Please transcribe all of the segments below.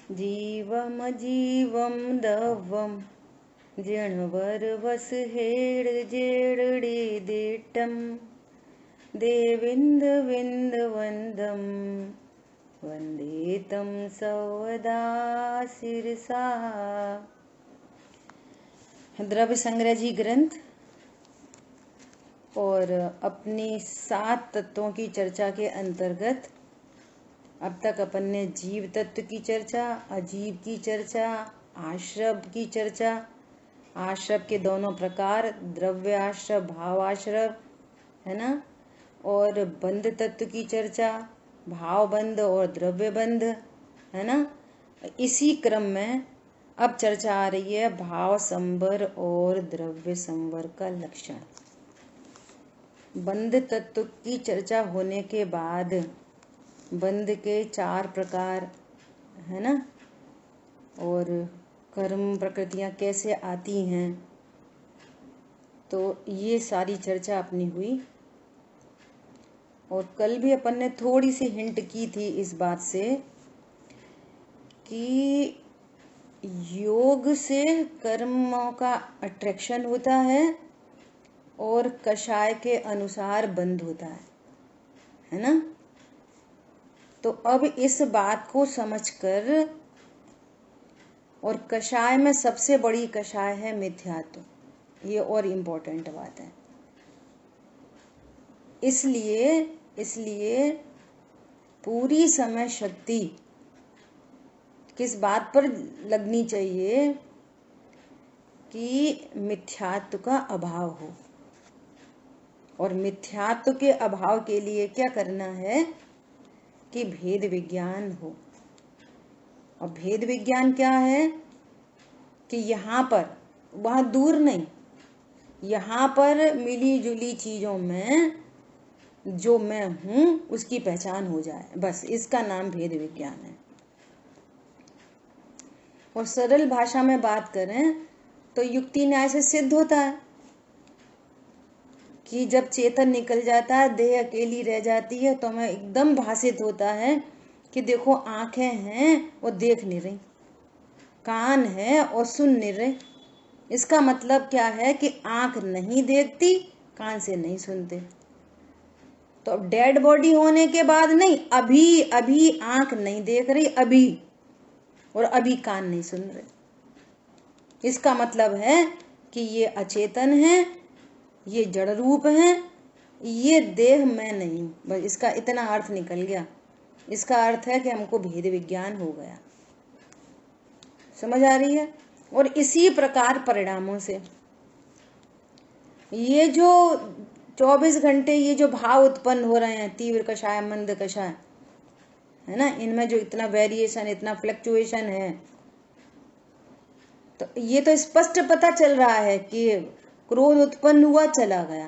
जीवम दवम जिणवर हेड़ जेड़े देटम देविंद विंद वंदम वंदे तम सवदा सिरसा। द्रव्य संग्रह जी ग्रंथ और अपनी 7 तत्वों की चर्चा के अंतर्गत अब तक अपन ने जीव तत्व की चर्चा, अजीव की चर्चा, आश्रव की चर्चा, आश्रव के दोनों प्रकार, द्रव्य आश्रव, भाव आश्रव, है ना, और बंध तत्व की चर्चा, भाव बंध और द्रव्य बंध, है ना। इसी क्रम में अब चर्चा आ रही है भाव संवर और द्रव्य संवर का लक्षण। बंध तत्व की चर्चा होने के बाद बंध के 4 प्रकार, है ना, और कर्म प्रकृतियां कैसे आती हैं, तो ये सारी चर्चा अपनी हुई। और कल भी अपन ने थोड़ी सी हिंट की थी इस बात से कि योग से कर्मों का अट्रैक्शन होता है और कषाय के अनुसार बंध होता है ना। तो अब इस बात को समझकर, और कषाय में सबसे बड़ी कषाय है मिथ्यात्व, ये और इम्पोर्टेंट बात है। इसलिए पूरी समय शक्ति किस बात पर लगनी चाहिए कि मिथ्यात्व का अभाव हो। और मिथ्यात्व के अभाव के लिए क्या करना है कि भेद विज्ञान हो। और भेद विज्ञान क्या है कि यहाँ पर, वहां दूर नहीं, यहाँ पर मिली जुली चीजों में जो मैं हूं उसकी पहचान हो जाए, बस इसका नाम भेद विज्ञान है। और सरल भाषा में बात करें तो युक्ति न्याय से सिद्ध होता है कि जब चेतन निकल जाता है, देह अकेली रह जाती है, तो हमें एकदम भासित होता है कि देखो आंखें हैं और देख नहीं रही, कान है और सुन नहीं रहे। इसका मतलब क्या है कि आंख नहीं देखती, कान से नहीं सुनते। तो अब डेड बॉडी होने के बाद नहीं, अभी अभी आंख नहीं देख रही, अभी, और अभी कान नहीं सुन रहे। इसका मतलब है कि ये अचेतन है, ये जड़ रूप है, ये देह मैं नहीं हूं। बस इसका इतना अर्थ निकल गया। इसका अर्थ है कि हमको भेद विज्ञान हो गया। समझ आ रही है। और इसी प्रकार परिणामों से ये जो 24 घंटे ये जो भाव उत्पन्न हो रहे हैं, तीव्र कषाय, मंद कषाय, है ना, इनमें जो इतना वेरिएशन, इतना फ्लक्चुएशन है, तो ये तो स्पष्ट पता चल रहा है कि क्रोध उत्पन्न हुआ, चला गया,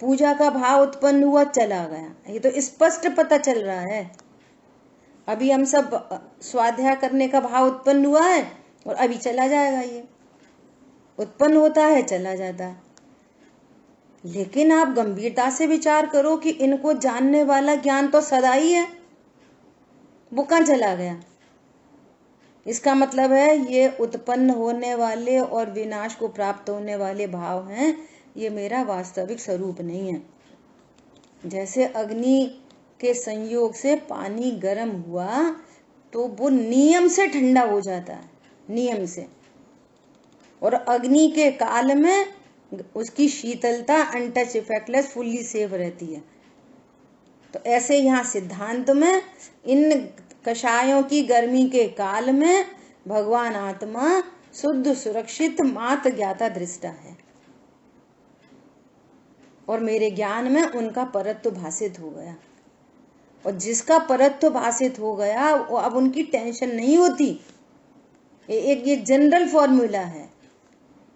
पूजा का भाव उत्पन्न हुआ, चला गया, ये तो स्पष्ट पता चल रहा है। अभी हम सब स्वाध्याय करने का भाव उत्पन्न हुआ है और अभी चला जाएगा, ये उत्पन्न होता है, चला जाता है। लेकिन आप गंभीरता से विचार करो कि इनको जानने वाला ज्ञान तो सदा ही है, वो कहाँ चला गया। इसका मतलब है ये उत्पन्न होने वाले और विनाश को प्राप्त होने वाले भाव हैं, ये मेरा वास्तविक स्वरूप नहीं है। जैसे अग्नि के संयोग से पानी गर्म हुआ तो वो नियम से ठंडा हो जाता है, नियम से, और अग्नि के काल में उसकी शीतलता अनटच इफेक्टलेस फुल्ली सेफ रहती है। तो ऐसे यहाँ सिद्धांत में इन कषायों की गर्मी के काल में भगवान आत्मा शुद्ध सुरक्षित मात ज्ञाता दृष्टा है, और मेरे ज्ञान में उनका परत्व भासित हो गया। और जिसका परत्व भासित हो गया वो अब उनकी टेंशन नहीं होती। एक ये जनरल फॉर्मूला है,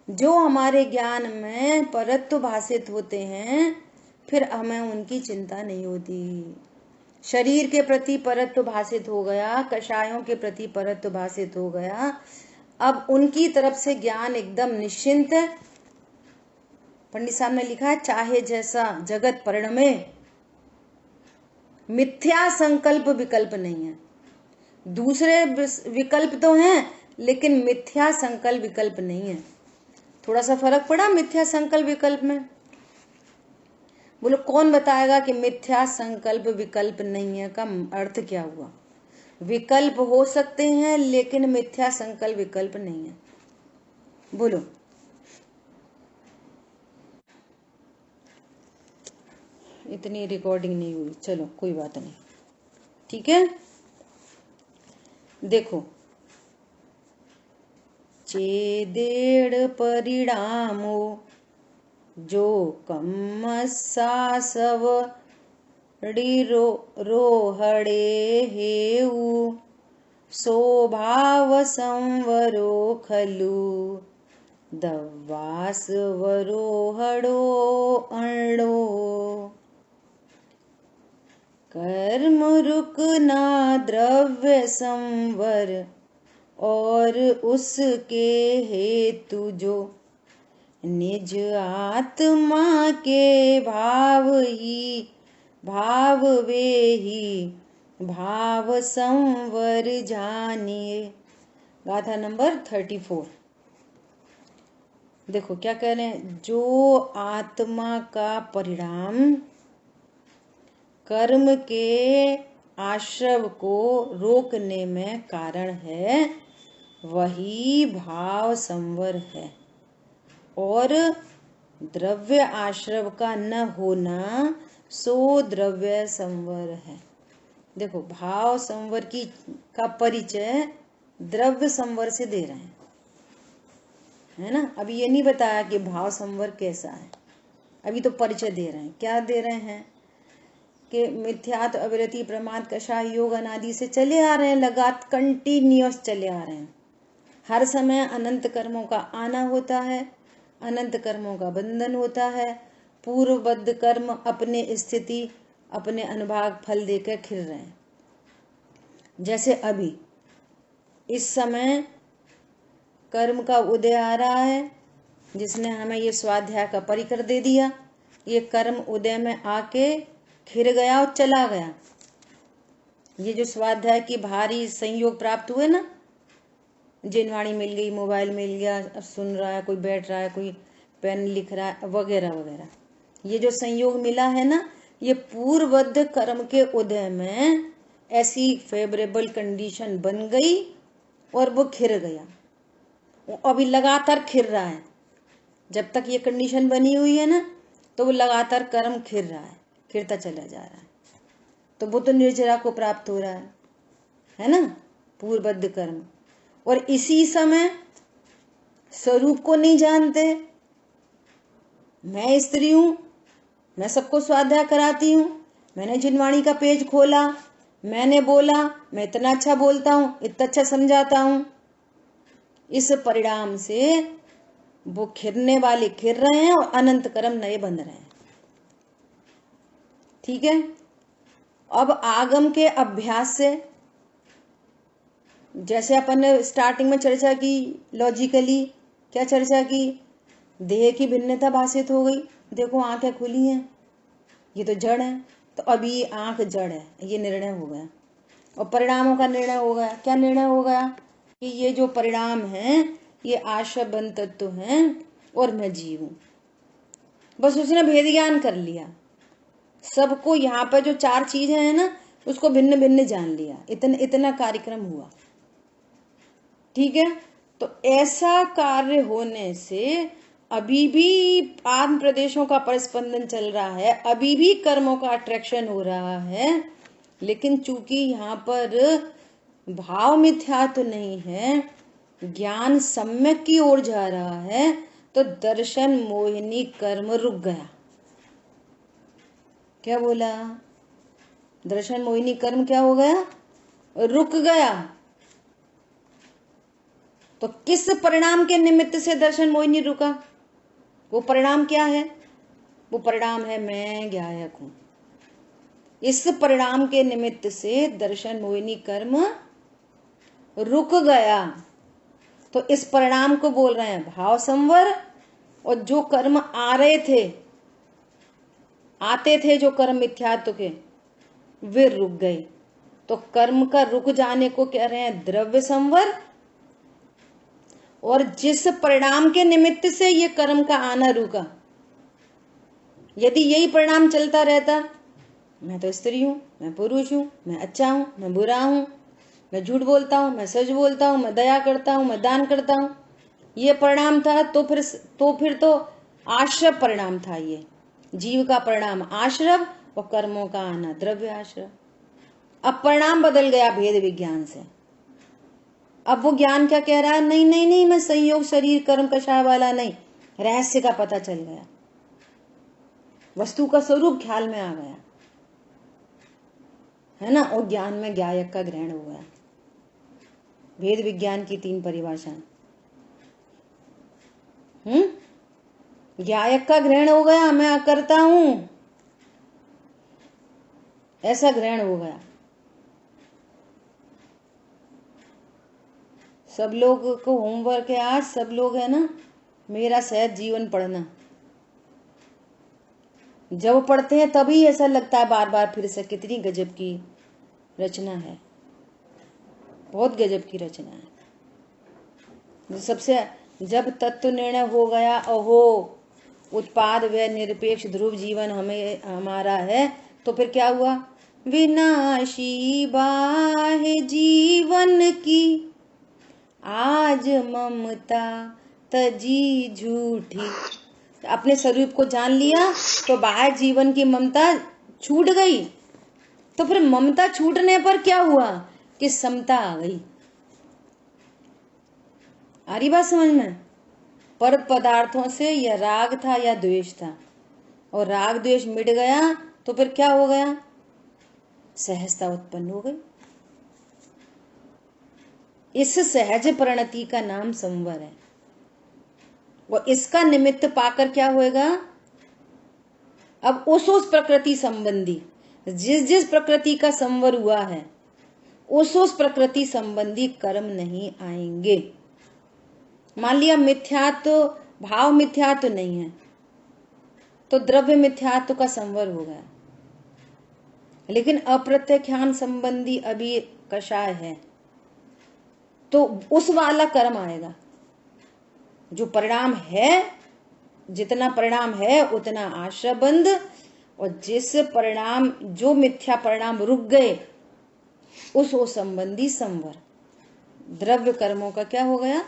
जो हमारे ज्ञान में परत्व भासित होते हैं फिर हमें उनकी चिंता नहीं होती। शरीर के प्रति परत्व भासित हो गया, कषायों के प्रति परत्व भासित हो गया, अब उनकी तरफ से ज्ञान एकदम निश्चिंत है। पंडित साहब ने लिखा है, चाहे जैसा जगत परिणमे, मिथ्या संकल्प विकल्प नहीं है। दूसरे विकल्प तो हैं, लेकिन मिथ्या संकल्प विकल्प नहीं है। थोड़ा सा फर्क पड़ा मिथ्या संकल्प विकल्प में। बोलो कौन बताएगा कि मिथ्या संकल्प विकल्प नहीं है का अर्थ क्या हुआ? विकल्प हो सकते हैं लेकिन मिथ्या संकल्प विकल्प नहीं है। बोलो। इतनी रिकॉर्डिंग नहीं हुई, चलो कोई बात नहीं, ठीक है। देखो, चेदेड़ परिणामो जो कम्मसा सव रोहड़े हेऊ स्वभाव संवरो खलु दवास वरोहड़ो अणो कर्म रुकना द्रव्य संवर और उसके हेतु जो निज आत्मा के भाव वे ही भाव संवर जानिए। गाथा नंबर 34। देखो क्या कह रहे हैं, जो आत्मा का परिणाम कर्म के आश्रव को रोकने में कारण है, वही भाव संवर है, और द्रव्य आश्रव का न होना सो द्रव्य संवर है। देखो, भाव संवर का परिचय द्रव्य संवर से दे रहे हैं, है ना। अभी ये नहीं बताया कि भाव संवर कैसा है, अभी तो परिचय दे रहे हैं। क्या दे रहे हैं कि मिथ्यात्व, अविरति, प्रमाद, कषाय योग अनादि से चले आ रहे हैं, लगातार कंटिन्यूअस चले आ रहे हैं। हर समय अनंत कर्मों का आना होता है, अनंत कर्मों का बंधन होता है। पूर्वबद्ध कर्म अपने स्थिति, अपने अनुभाग फल देकर खिल रहे हैं। जैसे अभी इस समय कर्म का उदय आ रहा है, जिसने हमें ये स्वाध्याय का परिकर दे दिया। ये कर्म उदय में आके खिर गया और चला गया। ये जो स्वाध्याय की भारी संयोग प्राप्त हुए ना, जिनवाणी मिल गई, मोबाइल मिल गया, सुन रहा है, कोई बैठ रहा है, कोई पेन लिख रहा है, वगैरह वगैरह, ये जो संयोग मिला है ना, ये पूर्वबद्ध कर्म के उदय में ऐसी फेवरेबल कंडीशन बन गई और वो खिर गया। वो अभी लगातार खिर रहा है। जब तक ये कंडीशन बनी हुई है ना, तो वो लगातार कर्म खिर रहा है, खिरता चला जा रहा है। तो वो तो निर्जरा को प्राप्त हो रहा है ना, पूर्वबद्ध कर्म। और इसी समय स्वरूप को नहीं जानते। मैं स्त्री हूं, मैं सबको स्वाध्याय कराती हूं, मैंने जिनवाणी का पेज खोला, मैंने बोला, मैं इतना अच्छा बोलता हूं, इतना अच्छा समझाता हूं। इस परिणाम से वो खिरने वाले खिर रहे हैं और अनंत कर्म नए बन रहे हैं। ठीक है। अब आगम के अभ्यास से, जैसे अपन ने स्टार्टिंग में चर्चा की, लॉजिकली क्या चर्चा की, देह की भिन्नता भाषित हो गई। देखो आंखें खुली हैं, ये तो जड़ है, तो अभी आंख जड़ है, ये निर्णय हो गया। और परिणामों का निर्णय हो गया। क्या निर्णय हो गया कि ये जो परिणाम है ये आश्रय बन तत्व हैं और मैं जीव हूं। बस उसने भेद ज्ञान कर लिया। सबको यहाँ पर जो चार चीजें हैं ना, उसको भिन्न भिन्न जान लिया। इतना कार्यक्रम हुआ। ठीक है। तो ऐसा कार्य होने से अभी भी आत्म प्रदेशों का परिस्पंदन चल रहा है, अभी भी कर्मों का अट्रैक्शन हो रहा है। लेकिन चूंकि यहाँ पर भाव मिथ्या तो नहीं है, ज्ञान सम्यक की ओर जा रहा है, तो दर्शन मोहिनी कर्म रुक गया। क्या बोला? दर्शन मोहिनी कर्म क्या हो गया? रुक गया। तो किस परिणाम के निमित्त से दर्शन मोहिनी रुका? वो परिणाम क्या है? वो परिणाम है मैं ज्ञायक हूं। इस परिणाम के निमित्त से दर्शन मोहिनी कर्म रुक गया। तो इस परिणाम को बोल रहे हैं भाव संवर। और जो कर्म आ रहे थे, आते थे जो कर्म मिथ्यात्व के, वे रुक गए। तो कर्म का रुक जाने को कह रहे हैं द्रव्य संवर। और जिस परिणाम के निमित्त से ये कर्म का आना रुका, यदि यही परिणाम चलता रहता, मैं तो स्त्री हूं, मैं पुरुष हूं, मैं अच्छा हूं, मैं बुरा हूं, मैं झूठ बोलता हूं, मैं सच बोलता हूं, मैं दया करता हूं, मैं दान करता हूं, ये परिणाम था, तो फिर तो आश्रव परिणाम था। ये जीव का परिणाम आश्रव और कर्मों का आना द्रव्य आश्रव। अब परिणाम बदल गया भेद विज्ञान से। अब वो ज्ञान क्या कह रहा है, नहीं नहीं नहीं, मैं संयोग शरीर कर्म कषाय वाला नहीं, रहस्य का पता चल गया, वस्तु का स्वरूप ख्याल में आ गया, है ना। और ज्ञान में ज्ञायक का ग्रहण हो गया। भेद विज्ञान की 3 परिभाषाएं। ज्ञायक का ग्रहण हो गया, मैं अकर्ता हूं, ऐसा ग्रहण हो गया। सब लोग को होमवर्क है आज, सब लोग है ना, मेरा सहज जीवन पढ़ना। जब पढ़ते हैं तभी ऐसा लगता है बार बार फिर से, कितनी गजब की रचना है, बहुत गजब की रचना है। सबसे जब तत्व निर्णय हो गया, अहो उत्पाद व निरपेक्ष ध्रुव जीवन हमें हमारा है, तो फिर क्या हुआ, विनाशी बाह्य जीवन की आज ममता तजी झूठी। अपने स्वरूप को जान लिया तो बाह्य जीवन की ममता छूट गई। तो फिर ममता छूटने पर क्या हुआ कि समता आ गई। आ रही बात समझ में। पर पदार्थों से या राग था या द्वेष था, और राग द्वेष मिट गया तो फिर क्या हो गया, सहजता उत्पन्न हो गई। इस सहज प्रणति का नाम संवर है। वो इसका निमित्त पाकर क्या होएगा, अब उस प्रकृति संबंधी, जिस जिस प्रकृति का संवर हुआ है उस प्रकृति संबंधी कर्म नहीं आएंगे। मान लिया मिथ्यात्व, भाव मिथ्यात्व नहीं है तो द्रव्य मिथ्यात्व का संवर हो गया, लेकिन अप्रत्यख्यान संबंधी अभी कषाय है तो उस वाला कर्म आएगा। जो परिणाम है, जितना परिणाम है उतना आश्रय बंध, और जिस परिणाम, जो मिथ्या परिणाम रुक गए उस संबंधी संवर। द्रव्य कर्मों का क्या हो गया,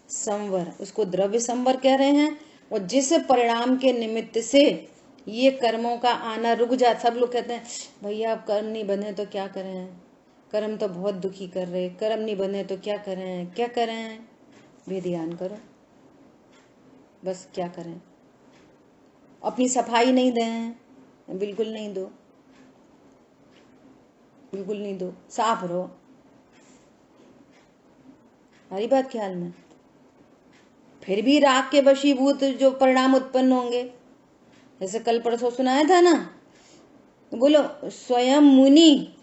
संवर, उसको द्रव्य संवर कह रहे हैं। और जिस परिणाम के निमित्त से ये कर्मों का आना रुक जाए, सब लोग कहते हैं भैया अब कर्म नहीं बंधे तो क्या करें, कर्म तो बहुत दुखी कर रहे, कर्म नहीं बंधे तो क्या करें, क्या करें, भी ध्यान करो बस, क्या करें। अपनी सफाई नहीं दें, बिल्कुल नहीं दो, बिल्कुल नहीं दो, साफ रहो। हमारी बात ख्याल में। फिर भी राग के वशीभूत जो परिणाम उत्पन्न होंगे, जैसे कल परसों सुनाया था ना, बोलो स्वयं मुनि,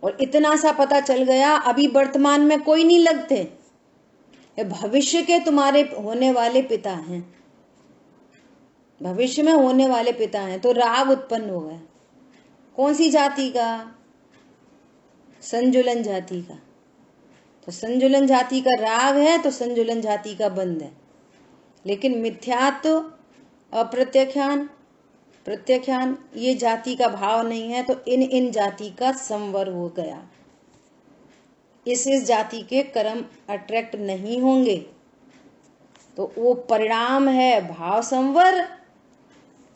और इतना सा पता चल गया अभी वर्तमान में कोई नहीं लगते, भविष्य के तुम्हारे होने वाले पिता हैं, भविष्य में होने वाले पिता हैं। तो राग उत्पन्न हो गया। कौन सी जाति का, संजुलन जाति का। तो संजुलन जाति का राग है तो संजुलन जाति का बंध है। लेकिन मिथ्यात्व, अप्रत्यख्यान, प्रत्यख्यान, ये जाति का भाव नहीं है, तो इन जाति का संवर हो गया। इस जाति के कर्म अट्रैक्ट नहीं होंगे, तो वो परिणाम है भाव संवर,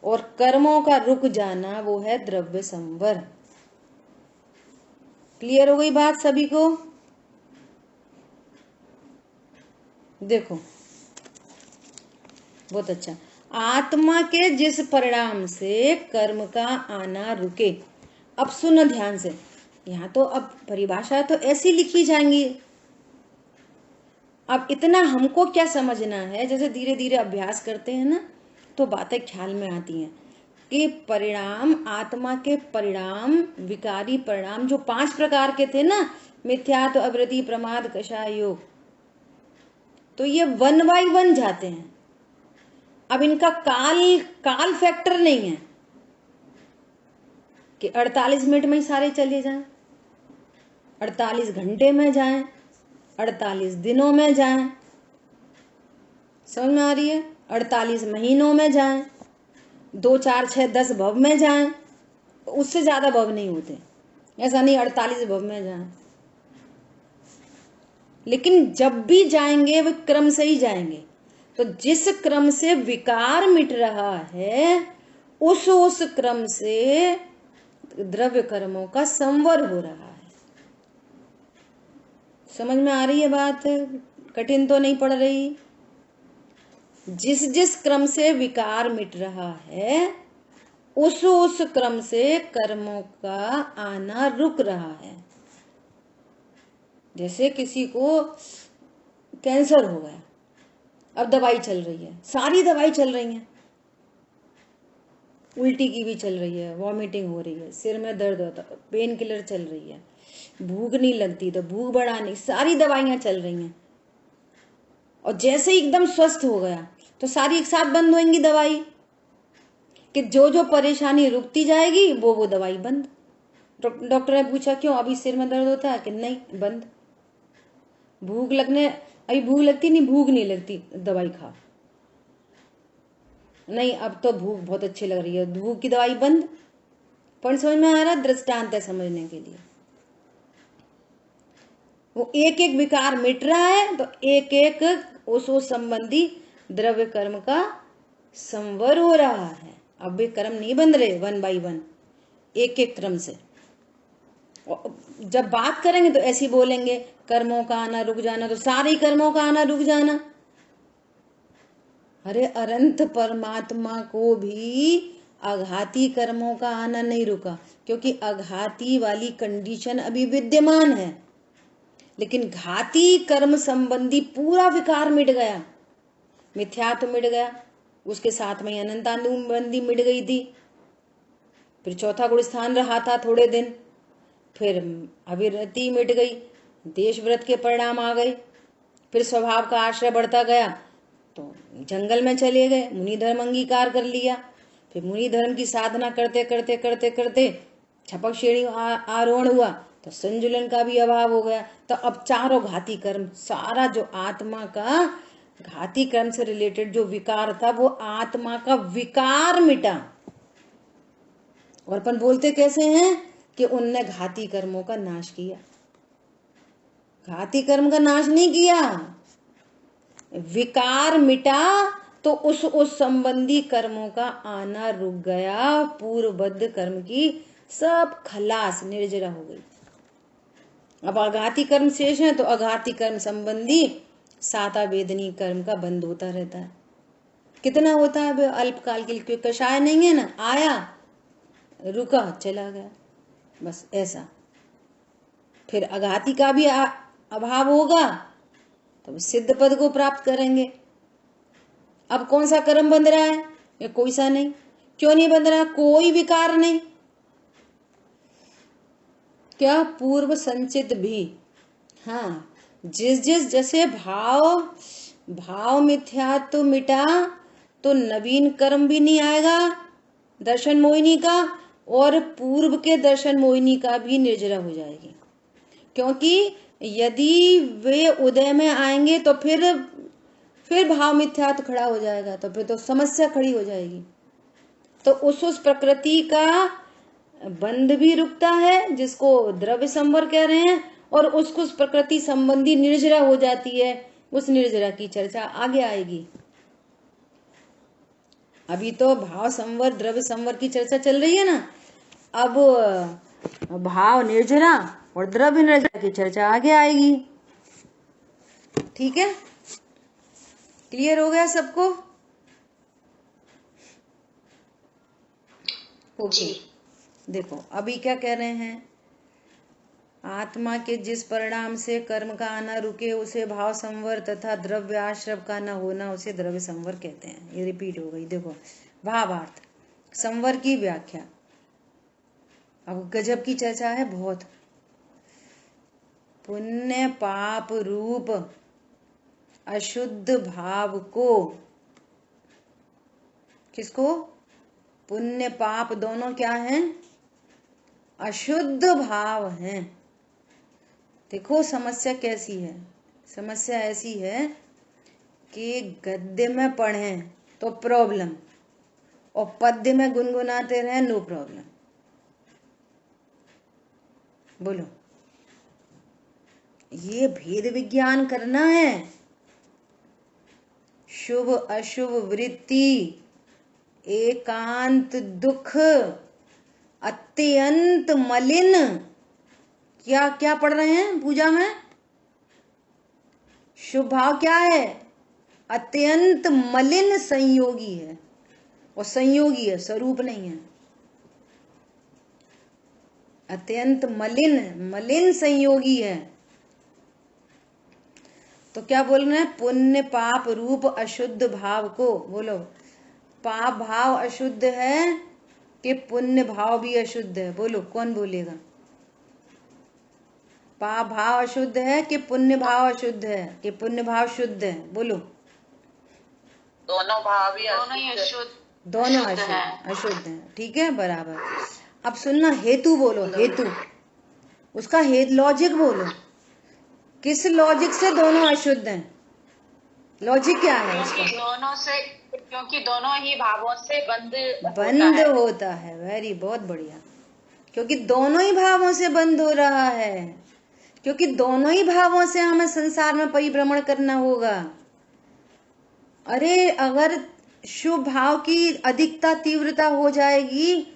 और कर्मों का रुक जाना वो है द्रव्य संवर। क्लियर हो गई बात सभी को। देखो बहुत अच्छा, आत्मा के जिस परिणाम से कर्म का आना रुके। अब सुनो ध्यान से, यहाँ तो अब परिभाषा तो ऐसी लिखी जाएंगी। अब इतना हमको क्या समझना है, जैसे धीरे धीरे अभ्यास करते हैं ना तो बातें ख्याल में आती हैं कि परिणाम, आत्मा के परिणाम, विकारी परिणाम जो 5 प्रकार के थे ना, मिथ्यात्व, अवृत्ति, प्रमाद, कषाय, योग, तो ये 1 बाय 1 जाते हैं। अब इनका काल फैक्टर नहीं है कि 48 मिनट में ही सारे चले जाएं, 48 घंटे में जाएं, 48 दिनों में जाएं, समझ में आ रही है? 48 महीनों में जाएं, 2 4 6 10 भव में जाएं, उससे ज्यादा भव नहीं होते, ऐसा नहीं 48 भव में जाएं। लेकिन जब भी जाएंगे वो क्रम से ही जाएंगे। तो जिस क्रम से विकार मिट रहा है उस क्रम से द्रव्य कर्मों का संवर हो रहा है। समझ में आ रही है बात? कठिन तो नहीं पड़ रही? जिस जिस क्रम से विकार मिट रहा है उस क्रम से कर्मों का आना रुक रहा है। जैसे किसी को कैंसर हो गया, अब दवाई चल रही है, सारी दवाई चल रही है, उल्टी की भी चल रही है, वॉमिटिंग हो रही है, सिर में दर्द होता है, पेन किलर चल रही है, भूख नहीं लगती तो भूख बढ़ाने, सारी दवाइयां चल रही हैं। और जैसे ही एकदम स्वस्थ हो गया तो सारी एक साथ बंद होंगी दवाई, कि जो जो परेशानी रुकती जाएगी वो दवाई बंद। डॉक्टर ने पूछा क्यों, अभी सिर में दर्द होता है? कि नहीं, बंद। भूख लगने, अभी भूख लगती नहीं, भूख नहीं लगती, दवाई खाओ। नहीं, अब तो भूख बहुत अच्छी लग रही है, भूख की दवाई बंद। पर समझ में आ रहा? दृष्टांत है समझने के लिए। वो एक एक विकार मिट रहा है तो एक एक उस संबंधी द्रव्य कर्म का संवर हो रहा है। अब वे कर्म नहीं बंध रहे 1 by 1, एक एक क्रम से। जब बात करेंगे तो ऐसी बोलेंगे कर्मों का आना रुक जाना, तो सारे कर्मों का आना रुक जाना। अरे अनंत परमात्मा को भी आघाती कर्मों का आना नहीं रुका, क्योंकि आघाती वाली कंडीशन अभी विद्यमान है। लेकिन घाती कर्म संबंधी पूरा विकार मिट गया, मिथ्यात्व मिट गया, उसके साथ में अनंतानुबंधी मिट गई थी, फिर चौथा गुण स्थान रहा था थोड़े दिन, फिर अविरति मिट गई, देश व्रत के परिणाम आ गए, फिर स्वभाव का आश्रय बढ़ता गया तो जंगल में चले गए, मुनि धर्म अंगीकार कर लिया, फिर मुनि धर्म की साधना करते करते करते करते छपक श्रेणी आरोहण हुआ तो संजुलन का भी अभाव हो गया। तो अब चारों घाती कर्म, सारा जो आत्मा का घाती कर्म से रिलेटेड जो विकार था वो आत्मा का विकार मिटा। और अपन बोलते कैसे हैं कि उनने घाती कर्मों का नाश किया। घाती कर्म का नाश नहीं किया, विकार मिटा तो उस संबंधी कर्मों का आना रुक गया, पूर्वबद्ध कर्म की सब खलास निर्जरा हो गई। अब अघाती कर्म शेष है तो अघाती कर्म संबंधी साता वेदनी कर्म का बंद होता रहता है। कितना होता है? अल्पकाल के लिए, कषाय नहीं है ना, आया रुका चला गया, बस ऐसा। फिर अघाती का भी अभाव होगा तो सिद्ध पद को प्राप्त करेंगे। अब कौन सा कर्म बंध रहा है? या कोई सा नहीं। क्यों नहीं बंध रहा? कोई विकार नहीं। क्या? पूर्व संचित भी। हाँ, जिस जिस जैसे भाव मिथ्यात्व मिटा तो नवीन कर्म भी नहीं आएगा दर्शन मोहिनी का, और पूर्व के दर्शन मोहिनी का भी निर्जरा हो जाएगी। क्योंकि यदि वे उदय में आएंगे तो फिर भाव मिथ्यात्व खड़ा हो जाएगा, तो फिर तो समस्या खड़ी हो जाएगी। तो उस प्रकृति का बंध भी रुकता है जिसको द्रव्य संवर कह रहे हैं, और उसको प्रकृति संबंधी निर्जरा हो जाती है। उस निर्जरा की चर्चा आगे आएगी। अभी तो भाव संवर द्रव्य संवर की चर्चा चल रही है ना, अब भाव निर्जरा और द्रव्य निर्जरा की चर्चा आगे आएगी। ठीक है, क्लियर हो गया सबको? ओके, देखो अभी क्या कह रहे हैं, आत्मा के जिस परिणाम से कर्म का आना रुके उसे भाव संवर तथा द्रव्य आश्रव का न होना उसे द्रव्य संवर कहते हैं। ये रिपीट हो गई। देखो भावार्थ, संवर की व्याख्या, अब गजब की चर्चा है बहुत। पुण्य पाप रूप अशुद्ध भाव को, किसको? पुण्य पाप दोनों क्या हैं? अशुद्ध भाव हैं। देखो समस्या कैसी है, समस्या ऐसी है कि गद्य में पढ़ें तो प्रॉब्लम, और पद्य में गुनगुनाते रहे नो प्रॉब्लम। बोलो, ये भेद विज्ञान करना है। शुभ अशुभ वृत्ति, एकांत दुख, अत्यंत मलिन, क्या क्या पढ़ रहे हैं पूजा में? शुभ भाव क्या है? अत्यंत मलिन संयोगी है, और संयोगी है, स्वरूप नहीं है। अत्यंत मलिन, मलिन संयोगी है। तो क्या बोल रहे हैं? पुण्य पाप रूप अशुद्ध भाव को, बोलो, पाप भाव अशुद्ध है कि पुण्य भाव भी अशुद्ध है? बोलो, कौन बोलेगा? पाप भाव अशुद्ध है कि पुण्य भाव अशुद्ध है कि पुण्य भाव शुद्ध है? बोलो। दोनों भाव ही अशुद्ध, दोनों अशुद्ध है। ठीक है, बराबर। अब सुनना, हेतु बोलो, हेतु, उसका हेतु लॉजिक बोलो, किस लॉजिक से दोनों अशुद्ध हैं? लॉजिक क्या है उसका? क्योंकि दोनों ही भावों से बंद होता है। वेरी, बहुत बढ़िया। क्योंकि दोनों ही भावों से बंद हो रहा है, क्योंकि दोनों ही भावों से हमें संसार में परिभ्रमण करना होगा। अरे अगर शुभ भाव की अधिकता तीव्रता हो जाएगी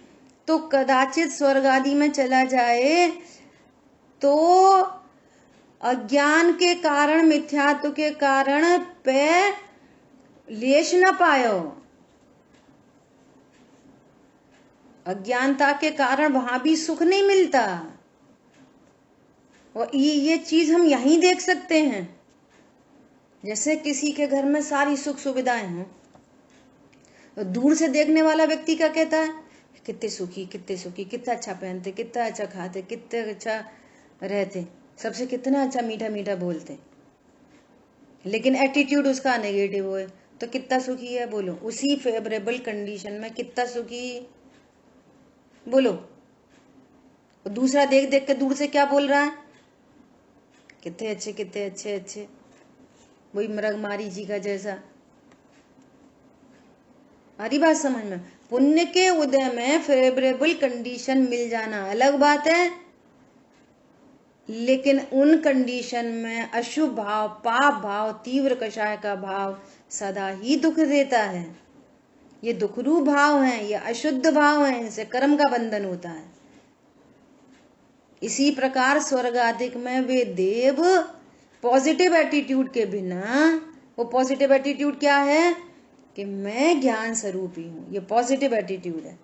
तो कदाचित स्वर्ग आदि में चला जाए, तो अज्ञान के कारण, मिथ्यात्व के कारण पे लेश न पायो। अज्ञानता के कारण वहां भी सुख नहीं मिलता। और ये चीज हम यहीं देख सकते हैं। जैसे किसी के घर में सारी सुख सुविधाएं हों, तो दूर से देखने वाला व्यक्ति क्या कहता है? कितने सुखी, कितने सुखी, कितना अच्छा पहनते, कितना अच्छा खाते, कितने अच्छा रहते, सबसे कितना अच्छा मीठा मीठा बोलते, लेकिन एटीट्यूड उसका नेगेटिव हो, तो कितना सुखी है? बोलो, उसी फेवरेबल कंडीशन में कितना सुखी? बोलो। दूसरा देख देख के दूर से क्या बोल रहा है? कितने अच्छे, कितने अच्छे अच्छे, वही मृगमारी जी का जैसा। हरी बात समझ में? पुण्य के उदय में फेवरेबल कंडीशन मिल जाना अलग बात है, लेकिन उन कंडीशन में अशुभ भाव, पाप भाव, तीव्र कषाय का भाव सदा ही दुख देता है। ये दुखरूप भाव हैं, ये अशुद्ध भाव हैं, इनसे कर्म का बंधन होता है। इसी प्रकार स्वर्ग आदि में वे देव पॉजिटिव एटीट्यूड के बिना, वो पॉजिटिव एटीट्यूड क्या है? कि मैं ज्ञान स्वरूपी हूं, ये पॉजिटिव एटीट्यूड है।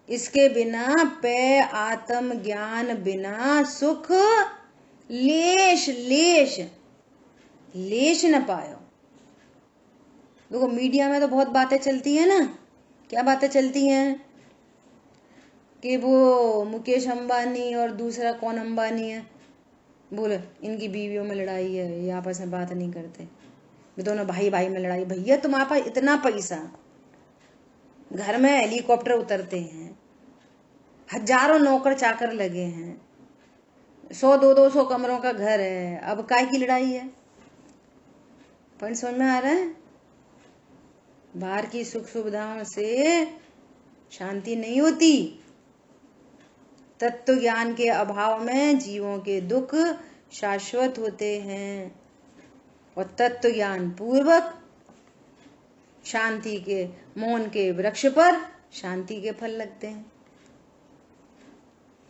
इसके बिना पे आत्म ज्ञान बिना सुख लेश लेश लेश न पायो। देखो मीडिया में तो बहुत बातें चलती है ना, क्या बातें चलती हैं? कि वो मुकेश अंबानी और दूसरा कौन अंबानी है, बोले इनकी बीवियों में लड़ाई है, ये आपस में बात नहीं करते, दोनों भाई भाई में लड़ाई। भैया तुम्हारे पास इतना पैसा, घर में हेलीकॉप्टर उतरते हैं, हजारों नौकर चाकर लगे हैं, 100-200 कमरों का घर है, अब काय की लड़ाई है? पॉइंट समझ में आ रहा है? बाहर की सुख सुविधाओं से शांति नहीं होती। तत्व ज्ञान के अभाव में जीवों के दुख शाश्वत होते हैं, और तत्व ज्ञान पूर्वक शांति के, मौन के वृक्ष पर शांति के फल लगते हैं।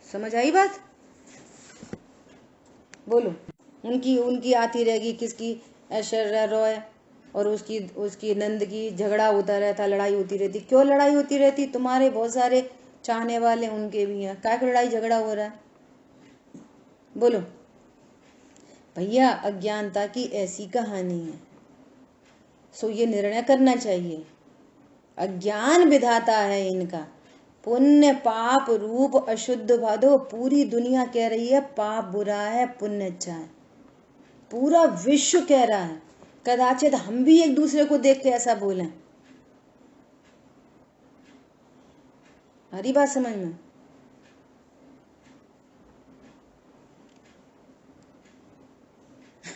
समझ आई बात? बोलो। उनकी आती रहेगी, किसकी? ऐश्वर्या रॉय और उसकी नंद की झगड़ा होता रहता, लड़ाई होती रहती। क्यों लड़ाई होती रहती? तुम्हारे बहुत सारे चाहने वाले उनके भी हैं, क्या लड़ाई झगड़ा हो रहा है? बोलो भैया, अज्ञानता की ऐसी कहानी है। सो ये निर्णय करना चाहिए, अज्ञान विधाता है इनका। पुण्य पाप रूप अशुद्ध भादो, पूरी दुनिया कह रही है पाप बुरा है, पुण्य अच्छा है, पूरा विश्व कह रहा है। कदाचित हम भी एक दूसरे को देख के ऐसा बोलें। हरी बात समझ में?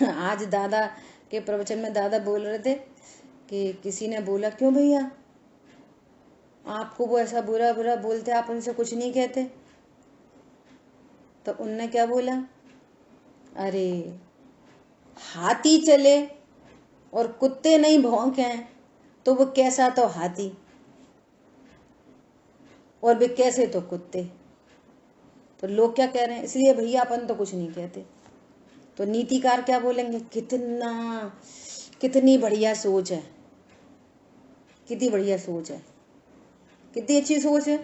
आज दादा के प्रवचन में दादा बोल रहे थे कि किसी ने बोला, क्यों भैया आपको वो ऐसा बुरा बुरा बोलते, आप उनसे कुछ नहीं कहते? तो उनने क्या बोला, अरे हाथी चले और कुत्ते नहीं भौंके तो वो कैसा तो हाथी और वे कैसे तो कुत्ते। तो लोग क्या कह रहे हैं, इसलिए भैया अपन तो कुछ नहीं कहते। तो नीतिकार क्या बोलेंगे, कितनी बढ़िया सोच है, कितनी बढ़िया सोच है, कितनी अच्छी सोच है।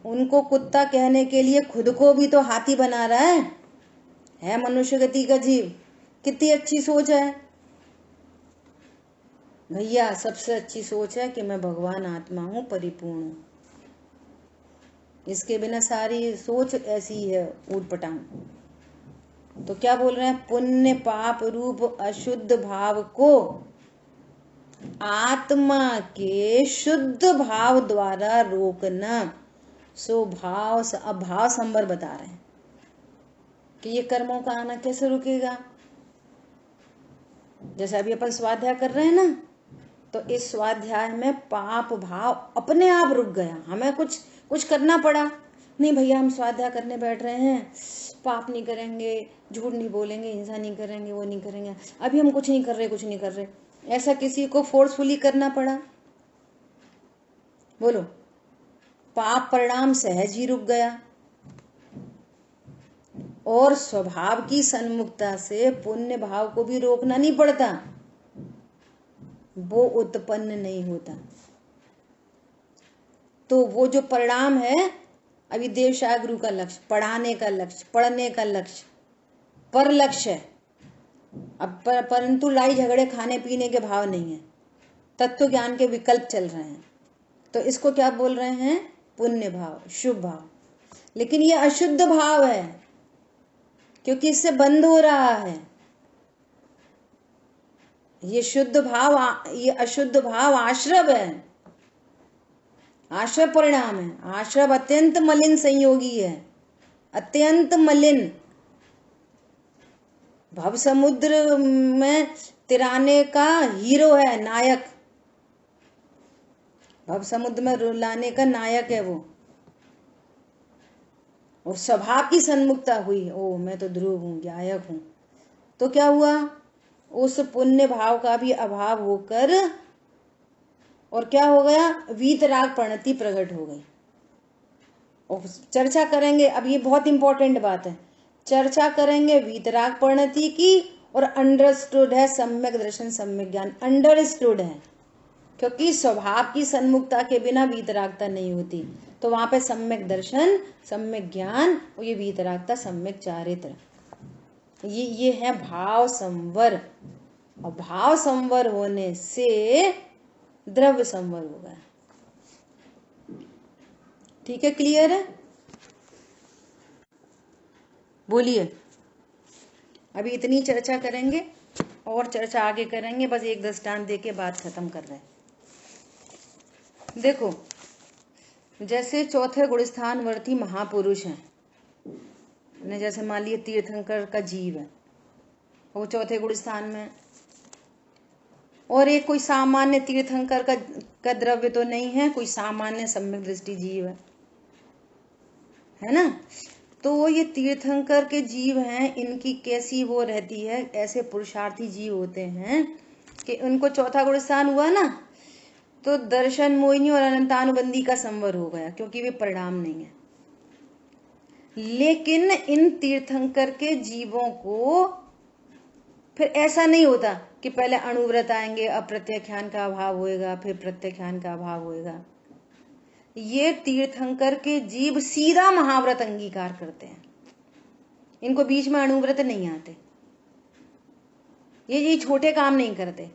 उनको कुत्ता कहने के लिए खुद को भी तो हाथी बना रहा है मनुष्य गति का जीव। कितनी अच्छी सोच है भैया। सबसे अच्छी सोच है कि मैं भगवान आत्मा हूं, परिपूर्ण हूं। इसके बिना सारी सोच ऐसी है ऊटपटांग। तो क्या बोल रहे हैं, पुण्य पाप रूप अशुद्ध भाव को आत्मा के शुद्ध भाव द्वारा रोकना, अभाव संवर बता रहे हैं कि ये कर्मों का आना कैसे रुकेगा। जैसे अभी अपन स्वाध्याय कर रहे हैं ना, तो इस स्वाध्याय में पाप भाव अपने आप रुक गया। हमें कुछ करना पड़ा नहीं, भैया हम स्वाध्याय करने बैठ रहे हैं, पाप नहीं करेंगे, झूठ नहीं बोलेंगे, हिंसा नहीं करेंगे, वो नहीं करेंगे, अभी हम कुछ नहीं कर रहे। ऐसा किसी को फोर्सफुली करना पड़ा? बोलो, पाप परिणाम सहज ही रुक गया। और स्वभाव की सन्मुखता से पुण्य भाव को भी रोकना नहीं पड़ता, वो उत्पन्न नहीं होता। तो वो जो परिणाम है, अभी देवशाह गुरु का लक्ष्य, पढ़ाने का लक्ष्य, पढ़ने का लक्ष्य, पर लक्ष्य है। अब परंतु लड़ाई झगड़े खाने पीने के भाव नहीं है, तत्व ज्ञान के विकल्प चल रहे हैं। तो इसको क्या बोल रहे हैं, पुण्य भाव, शुभ भाव। लेकिन ये अशुद्ध भाव है, क्योंकि इससे बंद हो रहा है। ये अशुद्ध भाव आश्रव है, आश्रव परिणाम है। आश्रव अत्यंत मलिन संयोगी है, अत्यंत मलिन। भव समुद्र में तिराने का हीरो है, नायक। भव समुद्र में रुलाने का नायक है वो। और स्वभाव की सन्मुखता हुई, ओ मैं तो ध्रुव हूं, गायक हूं। तो क्या हुआ, उस पुण्य भाव का भी अभाव होकर और क्या हो गया, वीतराग प्रणति प्रकट हो गई। और चर्चा करेंगे, अब ये बहुत इंपॉर्टेंट बात है, चर्चा करेंगे वीतराग प्रणति की। और अंडरस्टूड है सम्यक दर्शन, सम्यक ज्ञान अंडरस्टूड है, क्योंकि स्वभाव की सन्मुखता के बिना वीतरागता नहीं होती। तो वहां पे सम्यक दर्शन, सम्यक ज्ञान और ये वीतरागता, सम्यक चारित्र, ये है भाव संवर। और भाव संवर होने से द्रव्य संवर होगा। ठीक है, क्लियर है? बोलिए। अभी इतनी चर्चा करेंगे और चर्चा आगे करेंगे, बस एक दृष्टांत दे के बात खत्म कर रहे हैं। देखो, जैसे चौथे गुणस्थानवर्ती महापुरुष हैं, जैसे मान लिया तीर्थंकर का जीव है, वो चौथे गुणस्थान में, और एक कोई सामान्य तीर्थंकर का द्रव्य तो नहीं है, कोई सामान्य सम्यक दृष्टि जीव है ना। तो ये तीर्थंकर के जीव हैं, इनकी कैसी वो रहती है, ऐसे पुरुषार्थी जीव होते हैं कि उनको चौथा गुणस्थान हुआ ना, तो दर्शन मोहिनी और अनंतानुबंधी का संवर हो गया, क्योंकि वे परिणाम नहीं है। लेकिन इन तीर्थंकर के जीवों को फिर ऐसा नहीं होता कि पहले अणुव्रत आएंगे, अब प्रत्याख्यान का अभाव होएगा, फिर प्रत्याख्यान का अभाव होएगा। ये तीर्थंकर के जीव सीधा महाव्रत अंगीकार करते हैं, इनको बीच में अणुव्रत नहीं आते, ये छोटे काम नहीं करते,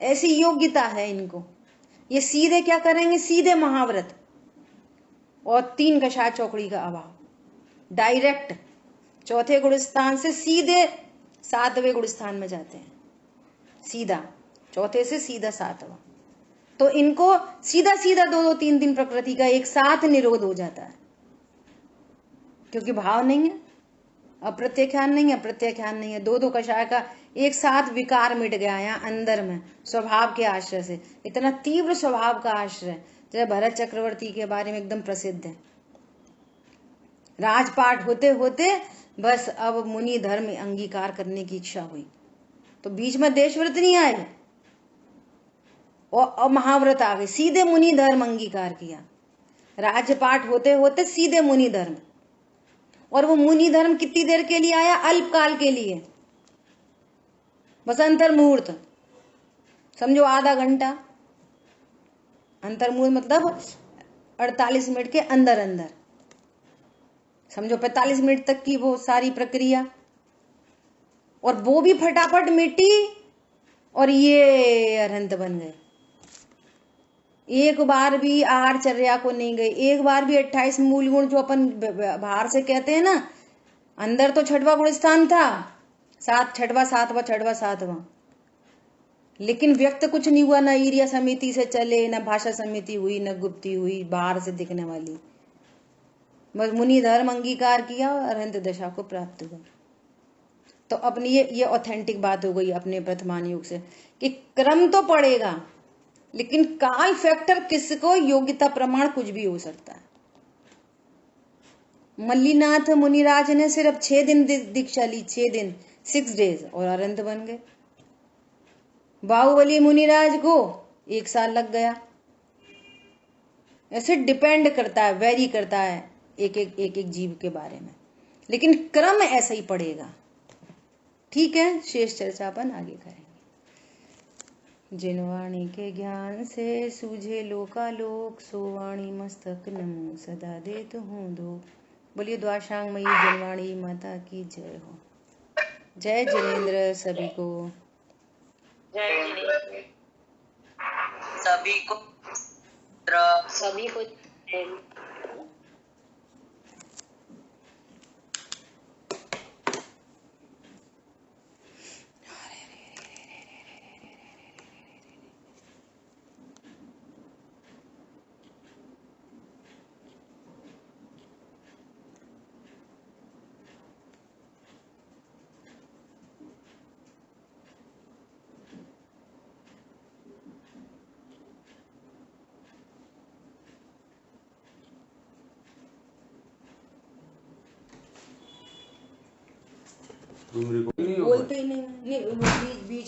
ऐसी योग्यता है इनको। ये सीधे क्या करेंगे, सीधे महाव्रत और 3 कषाय चौकड़ी का अभाव, डायरेक्ट चौथे गुणस्थान से सीधे 7वें गुणस्थान में जाते हैं, सीधा चौथे से सीधा 7वां। तो इनको सीधा 2-3 प्रकृति का एक साथ निरोध हो जाता है, क्योंकि भाव नहीं है। अप्रत्याख्यान नहीं है, प्रत्याख्यान नहीं है। दो दो कषाय का एक साथ विकार मिट गया यहाँ अंदर में स्वभाव के आश्रय से। इतना तीव्र स्वभाव का आश्रय जैसे भरत चक्रवर्ती के बारे में एकदम प्रसिद्ध है। राजपाट होते होते बस अब मुनि धर्म अंगीकार करने की इच्छा हुई तो बीच में देशव्रत नहीं आए और महाव्रत आ गए, सीधे मुनि धर्म अंगीकार किया। राजपाट होते होते सीधे मुनि धर्म, और वो मुनि धर्म कितनी देर के लिए आया? अल्पकाल के लिए, बस अंतर मुहूर्त, समझो आधा घंटा। अंतर मुहूर्त मतलब 48 मिनट के अंदर अंदर, समझो 45 मिनट तक की वो सारी प्रक्रिया, और वो भी फटाफट मिटी और ये अरहंत बन गए। एक बार भी आहारचर्या को नहीं गए, एक बार भी 28 मूल गुण जो अपन बाहर से कहते हैं ना, अंदर तो छठवां गुण स्थान था, छठवां सातवां, लेकिन व्यक्त कुछ नहीं हुआ। ना ईर्या समिति से चले, ना भाषा समिति हुई, ना गुप्ती हुई बाहर से दिखने वाली, बस मुनि धर्म अंगीकार किया और अरहंत दशा को प्राप्त हुआ। तो अपनी ये ऑथेंटिक बात हो गई अपने वर्तमान युग से कि क्रम तो पड़ेगा, लेकिन काल फैक्टर किसको योग्यता प्रमाण कुछ भी हो सकता है। मल्लीनाथ मुनिराज ने सिर्फ 6 दिन दीक्षा ली, 6 दिन 6 डेज, और अरहंत बन गए। बाहुबली मुनिराज को 1 साल लग गया। ऐसे डिपेंड करता है, वेरी करता है एक जीव के बारे में, लेकिन क्रम ऐसा ही पड़ेगा। ठीक है, शेष चर्चा अपन आगे करेंगे। जिनवाणी के ज्ञान से सूझे लोकालोक, सो वाणी मस्तक नमो सदा देत हूँ दो। बोलिए द्वाशांग मई जिनवाणी माता की जय हो। जय जिनेन्द्र सभी को। जय जिनेन्द्र सभी को। बोलते ही नहीं बीच